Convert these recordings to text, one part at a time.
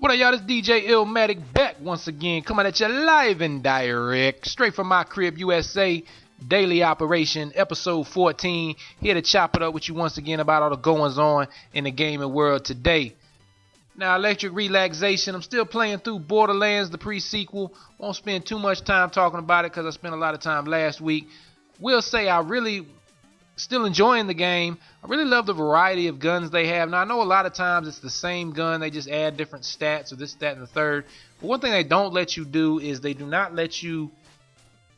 What up, y'all? This DJ Illmatic back once again, coming at you live and direct, straight from my crib, USA. Daily Operation, episode 14. Here to chop it up with you once again about all the goings on in the gaming world today. Now, Electric Relaxation, I'm still playing through Borderlands, the pre-sequel. Won't spend too much time talking about it because I spent a lot of time last week. Will say I really still enjoying the game. I really love the variety of guns they have. Now, I know a lot of times it's the same gun, they just add different stats or this, that, and the third. But one thing they don't let you do is they do not let you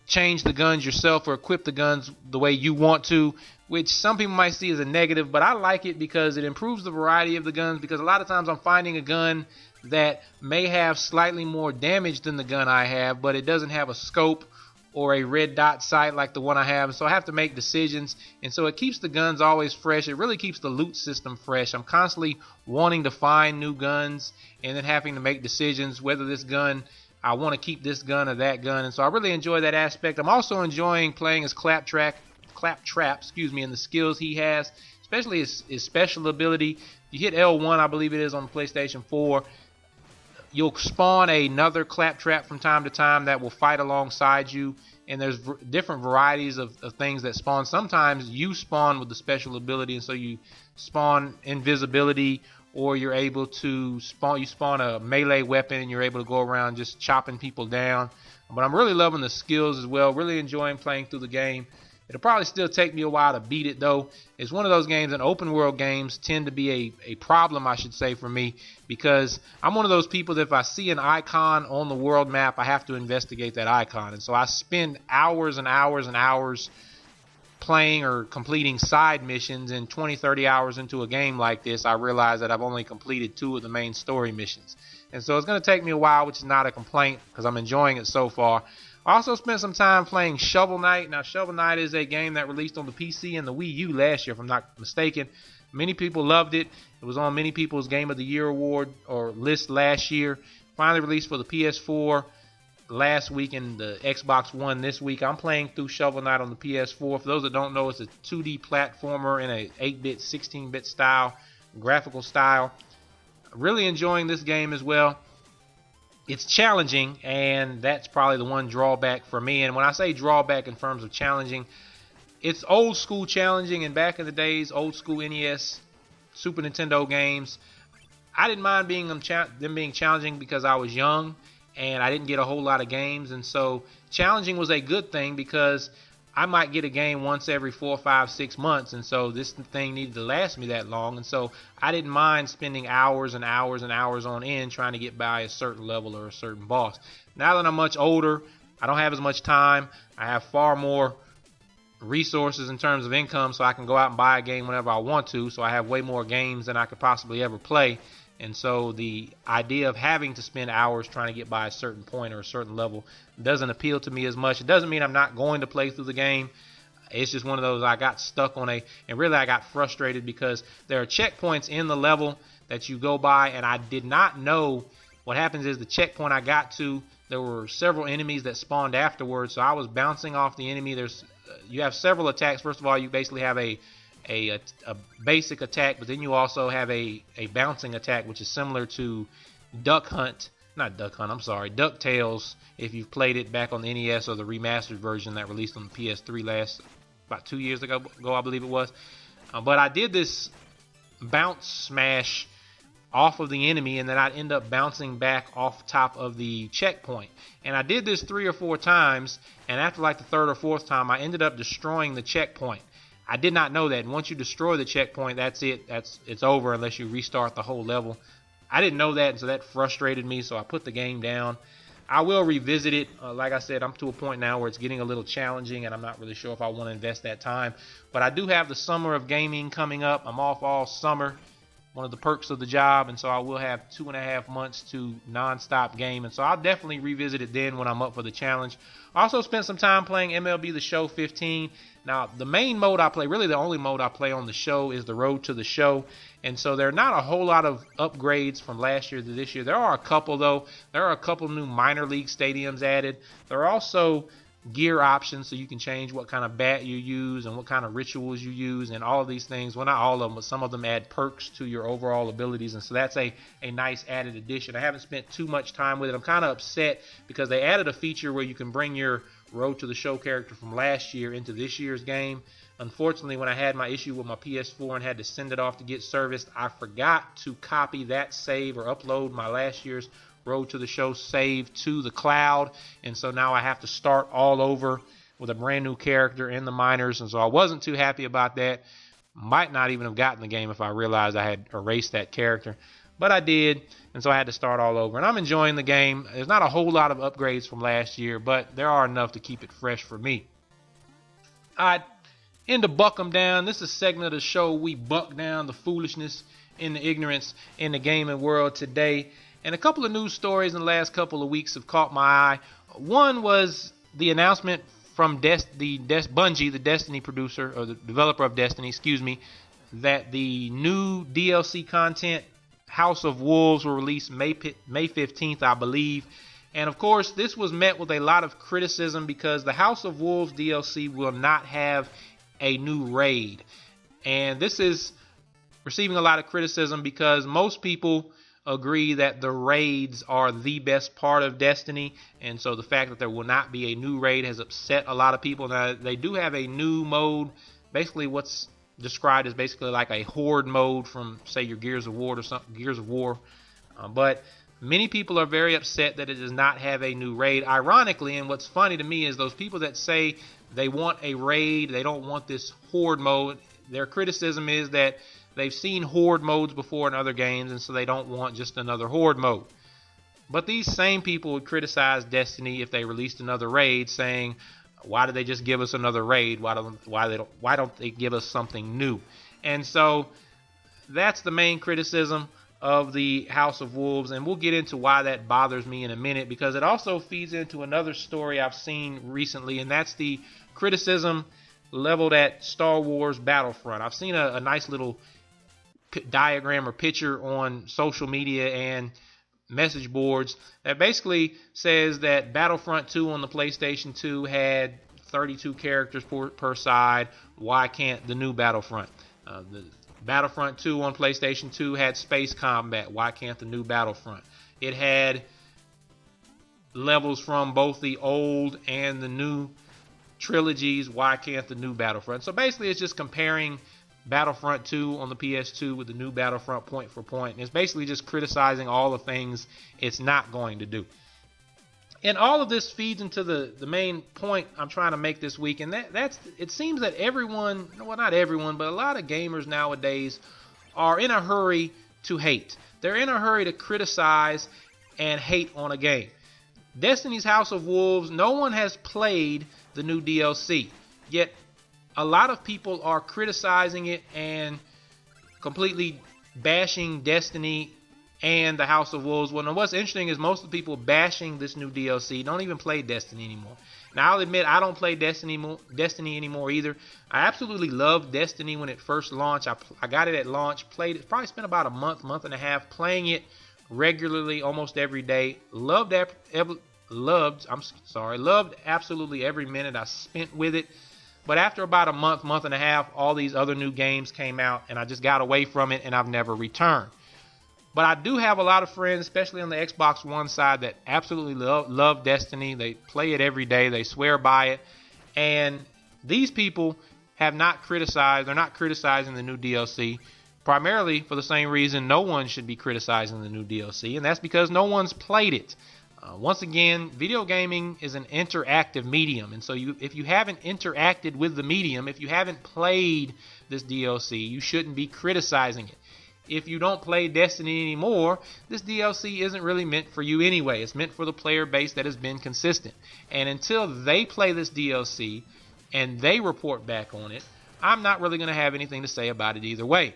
change the guns yourself or equip the guns the way you want to, which some people might see as a negative, but I like it because it improves the variety of the guns, because a lot of times I'm finding a gun that may have slightly more damage than the gun I have, but it doesn't have a scope or a red dot sight like the one I have, so I have to make decisions, and so it keeps the guns always fresh. It really keeps the loot system fresh. I'm constantly wanting to find new guns and then having to make decisions whether this gun, I want to keep this gun or that gun, and so I really enjoy that aspect. I'm also enjoying playing as Claptrap, and the skills he has, especially his special ability. You hit L1, I believe it is, on the PlayStation 4. You'll spawn another Claptrap from time to time that will fight alongside you, and there's different varieties of things that spawn. Sometimes you spawn with the special ability, and so you spawn invisibility, or you're able to spawn a melee weapon and you're able to go around just chopping people down. But I'm really loving the skills as well, really enjoying playing through the game. It'll probably still take me a while to beat it, though. It's one of those games, and open world games tend to be a problem, I should say, for me, because I'm one of those people that if I see an icon on the world map, I have to investigate that icon. And so I spend hours and hours and hours playing or completing side missions, and 20-30 hours into a game like this, I realize that I've only completed 2 of the main story missions. And so it's going to take me a while, which is not a complaint because I'm enjoying it so far. I also spent some time playing Shovel Knight. Now, Shovel Knight is a game that released on the PC and the Wii U last year, if I'm not mistaken. Many people loved it. It was on many people's Game of the Year award or list last year. Finally released for the PS4 last week and the Xbox One this week. I'm playing through Shovel Knight on the PS4. For those that don't know, it's a 2D platformer in a 8-bit, 16-bit style, graphical style. Really enjoying this game as well. It's challenging, and that's probably the one drawback for me. And when I say drawback in terms of challenging, it's old school challenging, and back in the days, old school NES, Super Nintendo games, I didn't mind them being challenging because I was young and I didn't get a whole lot of games, and so challenging was a good thing because I might get a game once every 4, 5, 6 months, and so this thing needed to last me that long, and so I didn't mind spending hours and hours and hours on end trying to get by a certain level or a certain boss. Now that I'm much older, I don't have as much time. I have far more resources in terms of income, so I can go out and buy a game whenever I want to, so I have way more games than I could possibly ever play. And so the idea of having to spend hours trying to get by a certain point or a certain level doesn't appeal to me as much. It doesn't mean I'm not going to play through the game. It's just one of those I got stuck on and really I got frustrated because there are checkpoints in the level that you go by, and I did not know. What happens is the checkpoint I got to, there were several enemies that spawned afterwards, so I was bouncing off the enemy. You have several attacks. First of all, you basically have a basic attack, but then you also have a bouncing attack, which is similar to DuckTales, if you've played it back on the NES or the remastered version that released on the PS3 about 2 years ago, I believe it was. But I did this bounce smash off of the enemy, and then I'd end up bouncing back off top of the checkpoint. And I did this 3 or 4 times, and after like the 3rd or 4th time, I ended up destroying the checkpoint. I did not know that. And once you destroy the checkpoint, that's it. It's over unless you restart the whole level. I didn't know that, and so that frustrated me, so I put the game down. I will revisit it. Like I said, I'm to a point now where it's getting a little challenging, and I'm not really sure if I want to invest that time. But I do have the summer of gaming coming up. I'm off all summer, one of the perks of the job, and so I will have 2.5 months to non-stop game, and so I'll definitely revisit it then when I'm up for the challenge. I also spent some time playing MLB The Show 15. Now, the main mode I play, really the only mode I play on the show, is the Road to the Show. And so there are not a whole lot of upgrades from last year to this year. There are a couple, though. There are a couple new minor league stadiums added. There are also gear options, so you can change what kind of bat you use and what kind of rituals you use, and all of these things. Well, not all of them, but some of them add perks to your overall abilities, and so that's a nice added addition. I haven't spent too much time with it. I'm kind of upset because they added a feature where you can bring your Road to the Show character from last year into this year's game. Unfortunately, when I had my issue with my PS4 and had to send it off to get serviced, I forgot to copy that save or upload my last year's Road to the Show save to the cloud, and so now I have to start all over with a brand new character in the minors, and so I wasn't too happy about that. Might not even have gotten the game if I realized I had erased that character, but I did, and so I had to start all over. And I'm enjoying the game. There's not a whole lot of upgrades from last year, but there are enough to keep it fresh for me. Alright, into Buck 'em Down. This is a segment of the show we buck down the foolishness and the ignorance in the gaming world today. And a couple of news stories in the last couple of weeks have caught my eye. One was the announcement from Bungie, the Destiny producer, or the developer of Destiny, excuse me, that the new DLC content, House of Wolves, will release May 15th, I believe. And of course, this was met with a lot of criticism because the House of Wolves DLC will not have a new raid. And this is receiving a lot of criticism because most people agree that the raids are the best part of Destiny, and so the fact that there will not be a new raid has upset a lot of people. Now, they do have a new mode, basically what's described as basically like a horde mode from, say, your Gears of War or something, Gears of War. But many people are very upset that it does not have a new raid. Ironically, and what's funny to me is those people that say they want a raid, they don't want this horde mode, their criticism is that they've seen horde modes before in other games, and so they don't want just another horde mode. But these same people would criticize Destiny if they released another raid, saying, "Why did they just give us another raid? Why don't they give us something new?" And so that's the main criticism of the House of Wolves, and we'll get into why that bothers me in a minute, because it also feeds into another story I've seen recently, and that's the criticism leveled at Star Wars Battlefront. I've seen a nice little diagram or picture on social media and message boards that basically says that Battlefront 2 on the PlayStation 2 had 32 characters per side. Why can't the new Battlefront? The Battlefront 2 on PlayStation 2 had space combat. Why can't the new Battlefront? It had levels from both the old and the new trilogies. Why can't the new Battlefront? So basically it's just comparing Battlefront 2 on the PS2 with the new Battlefront point for point. And it's basically just criticizing all the things it's not going to do. And all of this feeds into the main point I'm trying to make this week, and that's it seems that everyone, well, not everyone, but a lot of gamers nowadays are in a hurry to hate. They're in a hurry to criticize and hate on a game. Destiny's House of Wolves, no one has played the new DLC, yet a lot of people are criticizing it and completely bashing Destiny and the House of Wolves. Well, now what's interesting is most of the people bashing this new DLC don't even play Destiny anymore. Now, I'll admit I don't play Destiny anymore either. I absolutely loved Destiny when it first launched. I got it at launch, played it, probably spent about a month and a half playing it regularly, almost every day. Loved absolutely every minute I spent with it. But after about a month and a half, all these other new games came out, and I just got away from it, and I've never returned. But I do have a lot of friends, especially on the Xbox One side, that absolutely love Destiny. They play it every day. They swear by it. And these people have not criticized. They're not criticizing the new DLC, primarily for the same reason no one should be criticizing the new DLC, and that's because no one's played it. Once again, video gaming is an interactive medium, and so if you haven't interacted with the medium, if you haven't played this DLC, you shouldn't be criticizing it. If you don't play Destiny anymore, this DLC isn't really meant for you anyway. It's meant for the player base that has been consistent. And until they play this DLC and they report back on it, I'm not really going to have anything to say about it either way.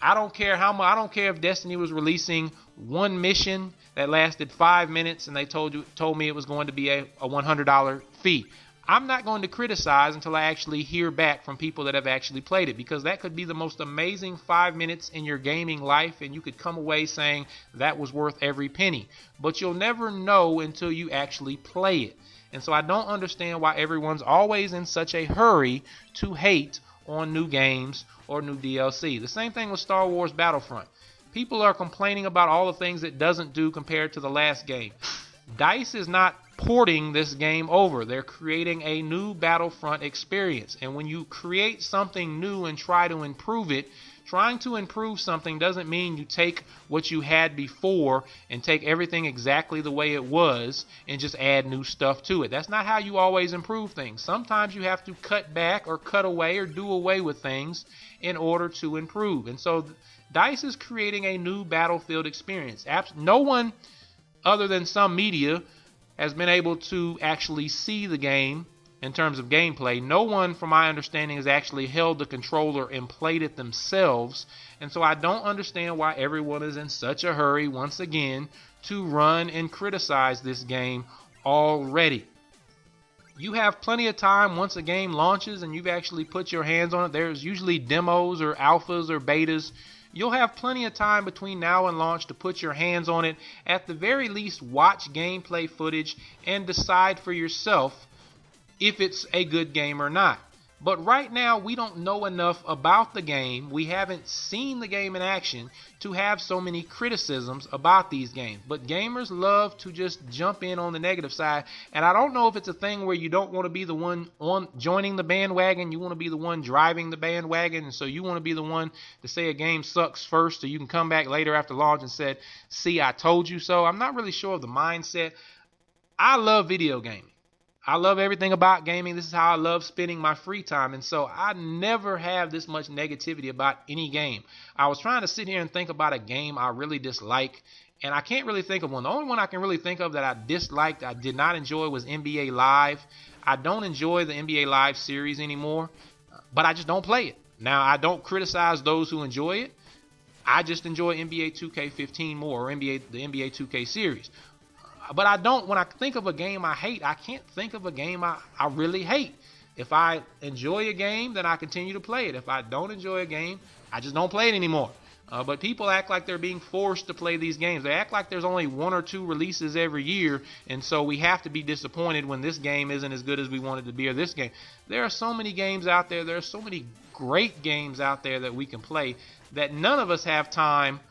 I don't care how much. I don't care if Destiny was releasing one mission that lasted 5 minutes and they told me it was going to be a $100 fee. I'm not going to criticize until I actually hear back from people that have actually played it, because that could be the most amazing 5 minutes in your gaming life, and you could come away saying that was worth every penny. But you'll never know until you actually play it. And so I don't understand why everyone's always in such a hurry to hate on new games or new DLC. The same thing with Star Wars Battlefront. People are complaining about all the things it doesn't do compared to the last game. DICE is not porting this game over. They're creating a new Battlefront experience. And when you create something new and try to improve it, trying to improve something doesn't mean you take what you had before and take everything exactly the way it was and just add new stuff to it. That's not how you always improve things. Sometimes you have to cut back or cut away or do away with things in order to improve. And so DICE is creating a new Battlefield experience. No one other than some media has been able to actually see the game in terms of gameplay. No one, from my understanding, has actually held the controller and played it themselves. And so I don't understand why everyone is in such a hurry, once again, to run and criticize this game already. You have plenty of time once a game launches and you've actually put your hands on it. There's usually demos or alphas or betas. You'll have plenty of time between now and launch to put your hands on it. At the very least, watch gameplay footage and decide for yourself if it's a good game or not. But right now, we don't know enough about the game. We haven't seen the game in action to have so many criticisms about these games. But gamers love to just jump in on the negative side. And I don't know if it's a thing where you don't want to be the one joining the bandwagon. You want to be the one driving the bandwagon. And so you want to be the one to say a game sucks first, so you can come back later after launch and say, see, I told you so. I'm not really sure of the mindset. I love video gaming. I love everything about gaming. This is how I love spending my free time. And so I never have this much negativity about any game. I was trying to sit here and think about a game I really dislike, and I can't really think of one. The only one I can really think of that I disliked, I did not enjoy, was NBA Live. I don't enjoy the NBA Live series anymore, but I just don't play it. Now, I don't criticize those who enjoy it. I just enjoy NBA 2K15 more, or the NBA 2K series. But I don't, when I think of a game I hate, I can't think of a game I really hate. If I enjoy a game, then I continue to play it. If I don't enjoy a game, I just don't play it anymore. But people act like they're being forced to play these games. They act like there's only 1 or 2 releases every year, and so we have to be disappointed when this game isn't as good as we want it to be, or this game. There are so many games out there. There are so many great games out there that we can play that none of us have time.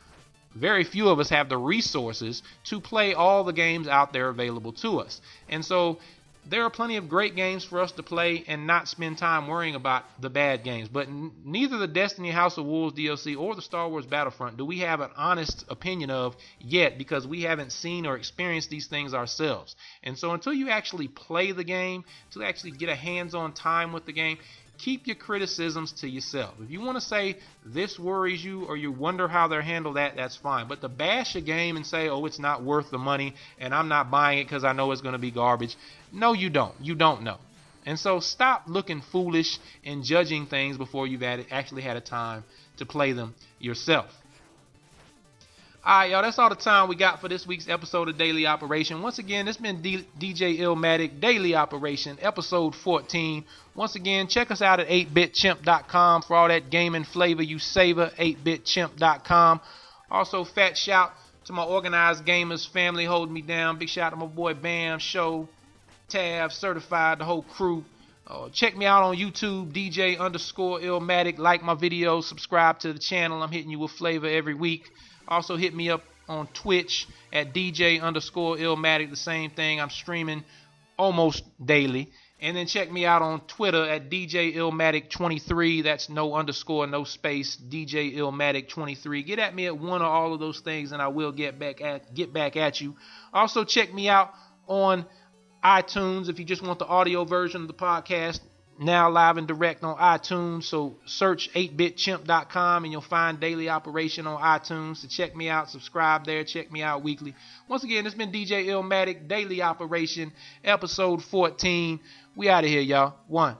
Very few of us have the resources to play all the games out there available to us. And so there are plenty of great games for us to play and not spend time worrying about the bad games. But neither the Destiny House of Wolves DLC or the Star Wars Battlefront do we have an honest opinion of yet, because we haven't seen or experienced these things ourselves. And so until you actually play the game, until you actually get a hands-on time with the game, keep your criticisms to yourself. If you want to say this worries you or you wonder how they're handled, that's fine. But to bash a game and say, oh, it's not worth the money and I'm not buying it because I know it's going to be garbage. No, you don't. You don't know. And so stop looking foolish and judging things before you've actually had a time to play them yourself. Alright, y'all, that's all the time we got for this week's episode of Daily Operation. Once again, it's been DJ Illmatic, Daily Operation, episode 14. Once again, check us out at 8bitchimp.com for all that gaming flavor you savor, 8bitchimp.com. Also, fat shout to my Organized Gamers family holding me down. Big shout out to my boy Bam, Show, Tav, Certified, the whole crew. Check me out on YouTube, DJ_Illmatic. Like my videos, subscribe to the channel. I'm hitting you with flavor every week. Also hit me up on Twitch at DJ_Illmatic. The same thing. I'm streaming almost daily. And then check me out on Twitter at DJ Illmatic23. That's no underscore, no space. DJ Illmatic23. Get at me at one or all of those things, and I will get back at you. Also check me out on iTunes if you just want the audio version of the podcast. Now live and direct on iTunes, so search 8bitchimp.com and you'll find Daily Operation on iTunes. So check me out, subscribe there, check me out weekly. Once again, it's been DJ Illmatic, Daily Operation, episode 14. We out of here, y'all. 1.